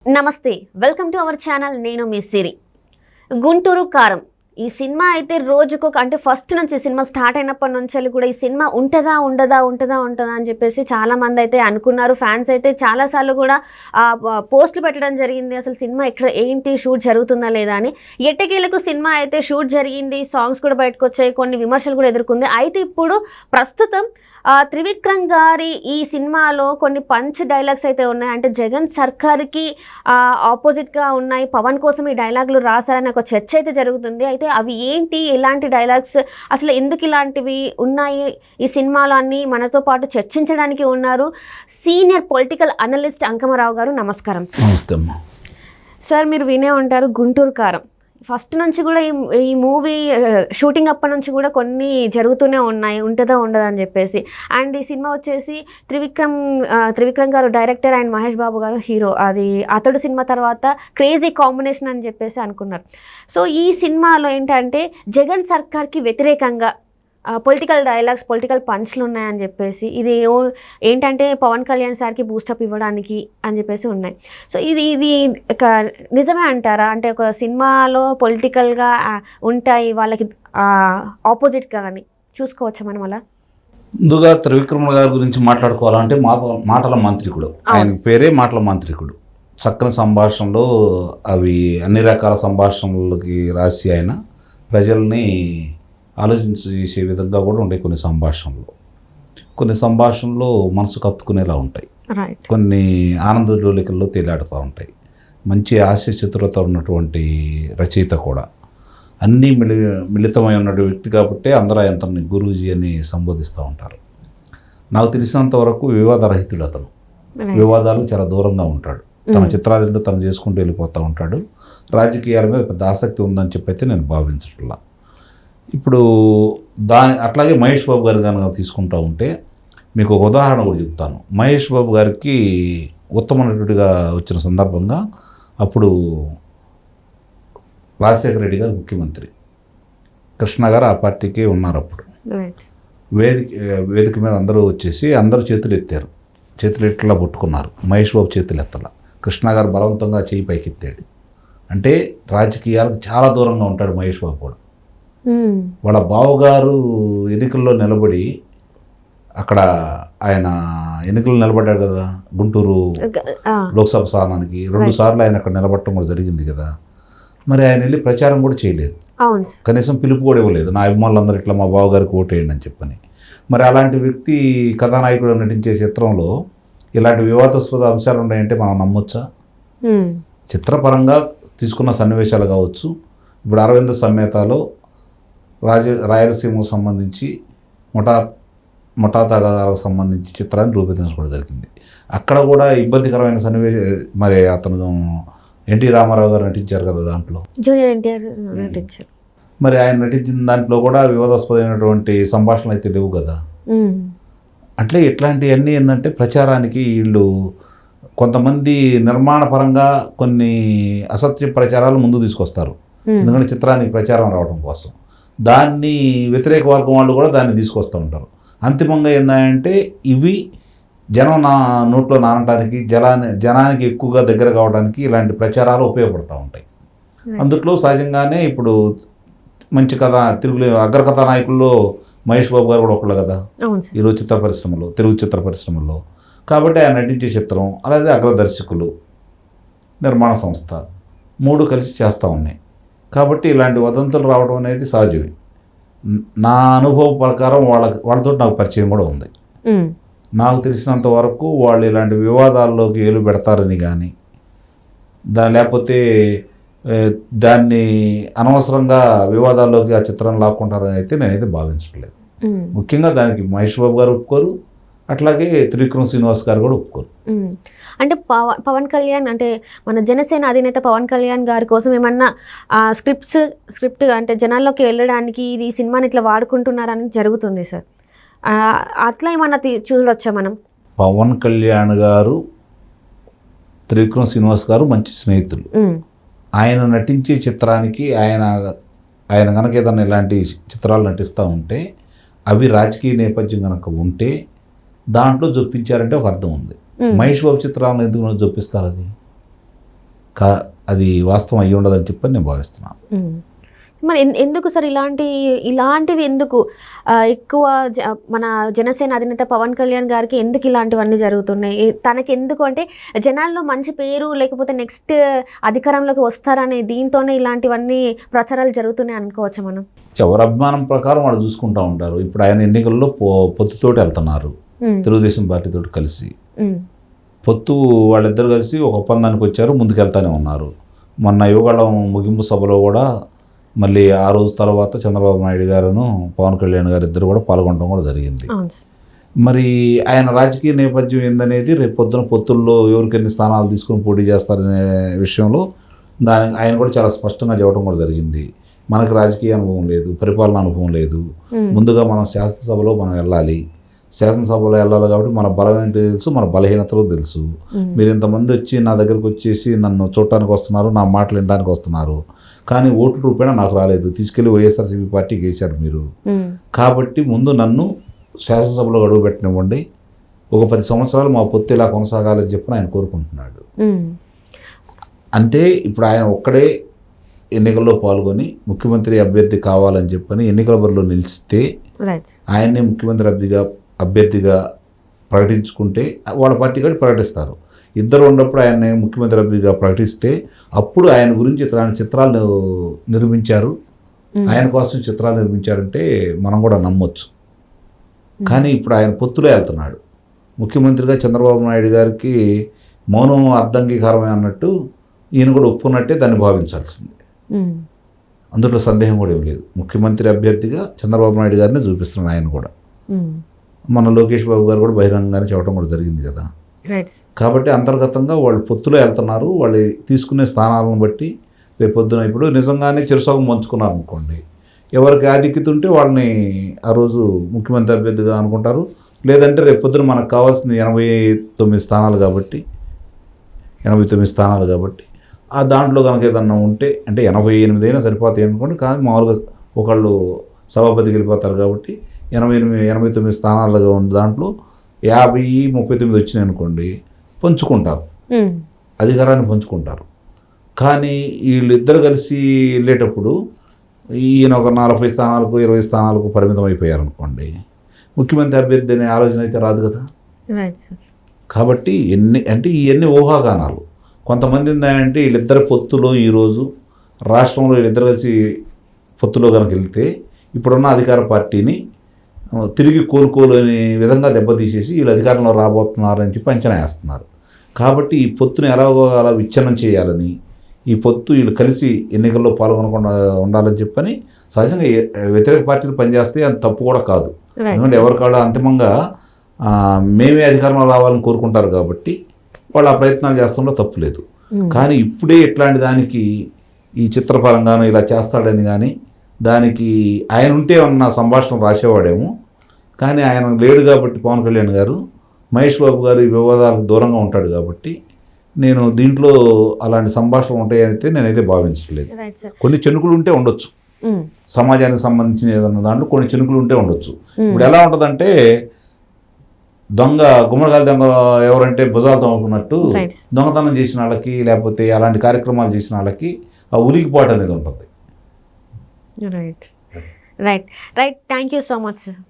నమస్తే, welcome to our channel. నేను మీ సిరి. గుంటూరు కారం ఈ సినిమా అయితే రోజుకు అంటే ఫస్ట్ నుంచి సినిమా స్టార్ట్ అయినప్పటి నుంచి కూడా ఈ సినిమా ఉంటుందా అని చెప్పేసి చాలామంది అయితే అనుకున్నారు. ఫ్యాన్స్ అయితే చాలాసార్లు కూడా పోస్టులు పెట్టడం జరిగింది, అసలు సినిమా ఎక్కడ ఏంటి షూట్ జరుగుతుందా లేదా అని. ఎట్టకేలకు సినిమా అయితే షూట్ జరిగింది, సాంగ్స్ కూడా బయటకు వచ్చాయి, కొన్ని విమర్శలు కూడా ఎదుర్కొంది. అయితే ఇప్పుడు ప్రస్తుతం త్రివిక్రమ్ గారి ఈ సినిమాలో కొన్ని పంచ్ డైలాగ్స్ అయితే ఉన్నాయి. అంటే జగన్ సర్కార్కి ఆపోజిట్గా ఉన్నాయి, పవన్ కోసం ఈ డైలాగులు రాశారని ఒక చర్చ అయితే జరుగుతుంది. అయితే అవి ఏంటి, ఎలాంటి డైలాగ్స్, అసలు ఎందుకు ఇలాంటివి ఉన్నాయి ఈ సినిమాలో అని మనతో పాటు చర్చించడానికి ఉన్నారు సీనియర్ పొలిటికల్ అనలిస్ట్ అంకమరావు గారు. నమస్కారం సార్. నమస్తే అమ్మా. సార్, మీరు వినే ఉంటారు గుంటూరు కారం. ఫస్ట్ నుంచి కూడా ఈ మూవీ షూటింగ్ అప్పటి నుంచి కూడా కొన్ని జరుగుతూనే ఉన్నాయి, ఉంటుందా ఉండదా అని చెప్పేసి. అండ్ ఈ సినిమా వచ్చేసి త్రివిక్రమ్ గారు డైరెక్టర్ అండ్ మహేష్ బాబు గారు హీరో. అది అతడు సినిమా తర్వాత క్రేజీ కాంబినేషన్ అని చెప్పేసి అనుకున్నారు. సో ఈ సినిమాలో ఏంటంటే జగన్ సర్కార్కి వ్యతిరేకంగా పొలిటికల్ డైలాగ్స్, పొలిటికల్ పంచ్లు ఉన్నాయని చెప్పేసి, ఇది ఏంటంటే పవన్ కళ్యాణ్ సార్కి బూస్టప్ ఇవ్వడానికి అని చెప్పేసి ఉన్నాయి. సో ఇది నిజమే అంటారా? అంటే ఒక సినిమాలో పొలిటికల్గా ఉంటాయి, వాళ్ళకి ఆపోజిట్గా అని చూసుకోవచ్చా మనం అలా? ముందుగా త్రివిక్రమ్ గారి గురించి మాట్లాడుకోవాలంటే మాటల మాంత్రికుడు, ఆయన పేరే మాటల మాంత్రికుడు. చక్కని సంభాషణలు, అవి అన్ని రకాల సంభాషణలకి రాసి ఆయన ప్రజల్ని ఆలోచించేసే విధంగా కూడా ఉంటాయి. కొన్ని సంభాషణలు మనసుకు హత్తుకునేలా ఉంటాయి, కొన్ని ఆనందడోలికల్లో తేలాడుతూ ఉంటాయి. మంచి హాస్య చతురత ఉన్నటువంటి రచయిత కూడా, అన్నీ మిళితమై ఉన్న వ్యక్తి కాబట్టి అందరూ అతన్ని గురూజీ అని సంబోధిస్తూ ఉంటారు. నాకు తెలిసినంత వరకు వివాదరహితుడు అతను. వివాదాలు చాలా దూరంగా ఉంటాడు. తన చిత్రాలను తను చేసుకుంటూ వెళ్ళిపోతూ ఉంటాడు. రాజకీయాల మీద పెద్ద ఆసక్తి ఉందని చెప్పైతే నేను భావించట్లా. ఇప్పుడు అట్లాగే మహేష్ బాబు గారు కనుక తీసుకుంటూ ఉంటే మీకు ఒక ఉదాహరణ కూడా చెప్తాను. మహేష్ బాబు గారికి ఉత్తమ నటుడిగా వచ్చిన సందర్భంగా అప్పుడు రాజశేఖర రెడ్డి గారు ముఖ్యమంత్రి, కృష్ణ గారు ఆ పార్టీకే ఉన్నారు. అప్పుడు వేదిక మీద అందరూ వచ్చేసి అందరూ చేతులు ఎత్తారు, చేతులు ఎట్లా పట్టుకున్నారు. మహేష్ బాబు చేతులు ఎత్తల, కృష్ణ గారు బలవంతంగా చేయి పైకెత్తాడు. అంటే రాజకీయాలకు చాలా దూరంగా ఉంటాడు మహేష్ బాబు కూడా. వాళ్ళ బావగారు ఎన్నికల్లో నిలబడి, అక్కడ ఆయన ఎన్నికల్లో నిలబడ్డాడు కదా గుంటూరు లోక్సభ స్థానానికి 2 సార్లు ఆయన అక్కడ నిలబడటం కూడా జరిగింది కదా. మరి ఆయన వెళ్ళి ప్రచారం కూడా చేయలేదు, కనీసం పిలుపు కూడా ఇవ్వలేదు. నా అభిమానులందరూ ఇట్లా మా బావగారికి ఓటేయండి అని చెప్పని. మరి అలాంటి వ్యక్తి కథానాయకుడు నటించే చిత్రంలో ఇలాంటి వివాదాస్పద అంశాలు ఉన్నాయంటే మనం నమ్మొచ్చా? చిత్రపరంగా తీసుకున్న సన్నివేశాలు కావచ్చు. ఇప్పుడు అరవింద సమేతలో రాయలసీమకు సంబంధించి ముఠా తగాదాలకు సంబంధించి చిత్రాన్ని రూపొందించడం జరిగింది. అక్కడ కూడా ఇబ్బందికరమైన సన్నివేశం. మరి అతను ఎన్టీ రామారావు గారు నటించారు కదా దాంట్లో, జూనియర్ ఎన్టీఆర్ నటించారు. మరి ఆయన నటించిన దాంట్లో కూడా వివాదాస్పదమైనటువంటి సంభాషణలు అయితే లేవు కదా. అట్లే ఇట్లాంటివన్నీ ఏంటంటే ప్రచారానికి వీళ్ళు కొంతమంది నిర్మాణపరంగా కొన్ని అసత్య ప్రచారాలు ముందు తీసుకొస్తారు, ఎందుకంటే చిత్రానికి ప్రచారం రావడం కోసం. దాన్ని వ్యతిరేక వర్గం వాళ్ళు కూడా దాన్ని తీసుకొస్తూ ఉంటారు. అంతిమంగా ఏంటంటే ఇవి జనం నోట్లో నానటానికి, జనానికి ఎక్కువగా దగ్గర కావడానికి ఇలాంటి ప్రచారాలు ఉపయోగపడుతూ ఉంటాయి. అందుట్లో సహజంగానే ఇప్పుడు మంచి అగ్రకథా నాయకుల్లో మహేష్ బాబు గారు కూడా ఒకళ్ళు కదా ఈరోజు తెలుగు చిత్ర పరిశ్రమలో. కాబట్టి ఆయన నటించే చిత్రం, అలాగే అగ్రదర్శకులు, నిర్మాణ సంస్థ 3 కలిసి చేస్తూ ఉన్నాయి. కాబట్టి ఇలాంటి వదంతులు రావడం అనేది సహజమే. నా అనుభవం ప్రకారం వాళ్ళతో నాకు పరిచయం కూడా ఉంది. నాకు తెలిసినంత వరకు వాళ్ళు ఇలాంటి వివాదాల్లోకి ఏలు పెడతారని కానీ, లేకపోతే దాన్ని అనవసరంగా వివాదాల్లోకి ఆ చిత్రం లాక్కుంటారని అయితే నేనైతే భావించట్లేదు. ముఖ్యంగా దానికి మహేష్ బాబు గారు ఒప్పుకోరు, అట్లాగే త్రివిక్రమ్ శ్రీనివాస్ గారు కూడా ఒప్పుకోరు. అంటే పవన్ కళ్యాణ్, అంటే మన జనసేన అధినేత పవన్ కళ్యాణ్ గారి కోసం ఏమన్నా స్క్రిప్ట్ అంటే జనాల్లోకి వెళ్ళడానికి ఇది ఈ సినిమాని ఇట్లా వాడుకుంటున్నారని జరుగుతుంది సార్. అట్లా ఏమన్నా చూడొచ్చా మనం? పవన్ కళ్యాణ్ గారు, త్రివిక్రమ్ శ్రీనివాస్ గారు మంచి స్నేహితులు. ఆయన నటించే చిత్రానికి ఆయన కనుక ఏదైనా ఇలాంటి చిత్రాలు నటిస్తూ ఉంటే, అవి రాజకీయ నేపథ్యం కనుక ఉంటే దాంట్లో జొప్పించారంటే ఒక అర్థం ఉంది. మహేష్ బాబు చిత్రాలను ఎందుకు జొప్పిస్తారు? అది అది వాస్తవం అయ్యి ఉండదని చెప్పని నేను భావిస్తున్నాను. మరి ఎందుకు సార్ ఇలాంటివి ఎందుకు ఎక్కువ మన జనసేన అధినేత పవన్ కళ్యాణ్ గారికి ఎందుకు ఇలాంటివన్నీ జరుగుతున్నాయి? తనకి ఎందుకు అంటే జనాల్లో మంచి పేరు లేకపోతే నెక్స్ట్ అధికారంలోకి వస్తారనే దీంతోనే ఇలాంటివన్నీ ప్రచారాలు జరుగుతున్నాయి అనుకోవచ్చు మనం. ఎవరి అభిమానం ప్రకారం వాళ్ళు చూసుకుంటూ ఉంటారు. ఇప్పుడు ఆయన ఎన్నికల్లో పొత్తుతోటి వెళ్తున్నారు, తెలుగుదేశం పార్టీతో కలిసి. పొత్తు వాళ్ళిద్దరు కలిసి ఒక ఒప్పందానికి వచ్చారు, ముందుకెళ్తానే ఉన్నారు. మొన్న యువగళం ముగింపు సభలో కూడా మళ్ళీ ఆ రోజు తర్వాత చంద్రబాబు నాయుడు గారును పవన్ కళ్యాణ్ గారు ఇద్దరు కూడా పాల్గొనడం కూడా జరిగింది. మరి ఆయన రాజకీయ నేపథ్యం ఏందనేది రేపు పొద్దున పొత్తుల్లో ఎవరికి ఎన్ని స్థానాలు తీసుకొని పోటీ చేస్తారనే విషయంలో ఆయన కూడా చాలా స్పష్టంగా చెప్పడం కూడా జరిగింది. మనకు రాజకీయ అనుభవం లేదు, పరిపాలన అనుభవం లేదు, ముందుగా మనం శాసనసభలో మనం వెళ్ళాలి, శాసనసభలో వెళ్ళాలి కాబట్టి మన బలం ఏంటో తెలుసు, మన బలహీనతలు తెలుసు. మీరు ఇంతమంది వచ్చి నా దగ్గరకు వచ్చేసి నన్ను చూడటానికి వస్తున్నారు, నా మాటలు వినడానికి వస్తున్నారు, కానీ ఓట్ల రూపేణా నాకు రాలేదు, తీసుకెళ్లి వైఎస్ఆర్సీపీ పార్టీకి వేశారు మీరు. కాబట్టి ముందు నన్ను శాసనసభలో గడువు పెట్టనివ్వండి, ఒక 10 సంవత్సరాలు మా పొత్తు ఇలా కొనసాగాలని చెప్పి ఆయన కోరుకుంటున్నాడు. అంటే ఇప్పుడు ఆయన ఒక్కడే ఎన్నికల్లో పాల్గొని ముఖ్యమంత్రి అభ్యర్థి కావాలని చెప్పని ఎన్నికల బరిలో నిలిస్తే ఆయన్నే ముఖ్యమంత్రి అభ్యర్థిగా ప్రకటించుకుంటే వాళ్ళ పార్టీ కూడా ప్రకటిస్తారు. ఇద్దరు ఉన్నప్పుడు ఆయన ముఖ్యమంత్రి అభ్యర్థిగా ప్రకటిస్తే అప్పుడు ఆయన గురించి ఇలాంటి చిత్రాలు నిర్మించారు, ఆయన కోసం చిత్రాలు నిర్మించారంటే మనం కూడా నమ్మొచ్చు. కానీ ఇప్పుడు ఆయన పొత్తులో వెళ్తున్నాడు. ముఖ్యమంత్రిగా చంద్రబాబు నాయుడు గారికి మౌనం అర్ధంగీకారమే అన్నట్టు ఈయన కూడా ఒప్పుకున్నట్టే దాన్ని భావించాల్సింది. అందులో సందేహం కూడా ఏం లేదు. ముఖ్యమంత్రి అభ్యర్థిగా చంద్రబాబు నాయుడు గారిని చూపిస్తున్నాడు ఆయన కూడా. మన లోకేష్ బాబు గారు కూడా బహిరంగంగానే చెప్పడం కూడా జరిగింది కదా. కాబట్టి అంతర్గతంగా వాళ్ళు పొత్తులో వెళ్తున్నారు. వాళ్ళు తీసుకునే స్థానాలను బట్టి రేపు పొద్దున ఇప్పుడు నిజంగానే చిరుసగం పంచుకున్నారు అనుకోండి, ఎవరికి ఆధిక్యత ఉంటే వాళ్ళని ఆ రోజు ముఖ్యమంత్రి అభ్యర్థిగా అనుకుంటారు. లేదంటే రేపు పొద్దున మనకు కావాల్సింది 89 స్థానాలు కాబట్టి ఆ దాంట్లో కనుక ఏదన్నా ఉంటే అంటే 88 అయినా సరిపోతాయి అనుకోండి. కానీ మామూలుగా ఒకళ్ళు సభాపతికి వెళ్ళిపోతారు కాబట్టి 89 స్థానాలుగా ఉన్న దాంట్లో 50-39 వచ్చినాయి అనుకోండి, పంచుకుంటారు, అధికారాన్ని పంచుకుంటారు. కానీ వీళ్ళిద్దరు కలిసి వెళ్ళేటప్పుడు ఈయన ఒక 40 స్థానాలకు 20 స్థానాలకు పరిమితం అయిపోయారు అనుకోండి, ముఖ్యమంత్రి అభ్యర్థి అనే ఆలోచన అయితే రాదు కదా. కాబట్టి ఇవన్నీ ఊహాగానాలు. కొంతమంది ఏంటంటే వీళ్ళిద్దరు పొత్తులో ఈరోజు రాష్ట్రంలో వీళ్ళిద్దరు కలిసి పొత్తులో కనుక వెళ్తే ఇప్పుడున్న అధికార పార్టీని తిరిగి కోలుకోలేని విధంగా దెబ్బతీసేసి వీళ్ళు అధికారంలో రాబోతున్నారని చెప్పి అంచనా వేస్తున్నారు. కాబట్టి ఈ పొత్తుని ఎలాగో అలా విచ్ఛిన్నం చేయాలని, ఈ పొత్తు వీళ్ళు కలిసి ఎన్నికల్లో పాల్గొనకుండా ఉండాలని చెప్పని సహజంగా వ్యతిరేక పార్టీలు పనిచేస్తే అది తప్పు కూడా కాదు. ఎందుకంటే ఎవరికాళ్ళ అంతిమంగా మేమే అధికారంలో రావాలని కోరుకుంటారు కాబట్టి వాళ్ళు ఆ ప్రయత్నాలు చేస్తుండో తప్పు లేదు. కానీ ఇప్పుడే ఇట్లాంటి దానికి ఈ చిత్రపరంగానూ ఇలా చేస్తాడని కానీ దానికి ఆయన ఉంటే ఉన్న సంభాషణ రాసేవాడేమో. కానీ ఆయన లేడు కాబట్టి పవన్ కళ్యాణ్ గారు, మహేష్ బాబు గారు ఈ వివాదాలకు దూరంగా ఉంటాడు కాబట్టి నేను దీంట్లో అలాంటి సంభాషణలు ఉంటాయైతే నేనైతే భావించట్లేదు. కొన్ని చెనుకులు ఉంటే ఉండొచ్చు, సమాజానికి సంబంధించిన ఏదన్నా దాంట్లో కొన్ని చెనుకులు ఉంటే ఉండొచ్చు. ఇప్పుడు ఎలా ఉంటుందంటే గుమ్మడికాయల దొంగ ఎవరంటే భుజాలు తవ్వుకున్నట్టు దొంగతనం చేసిన వాళ్ళకి లేకపోతే అలాంటి కార్యక్రమాలు చేసిన వాళ్ళకి ఆ ఉలికిపాటు అనేది ఉంటుంది. Right thank you so much sir.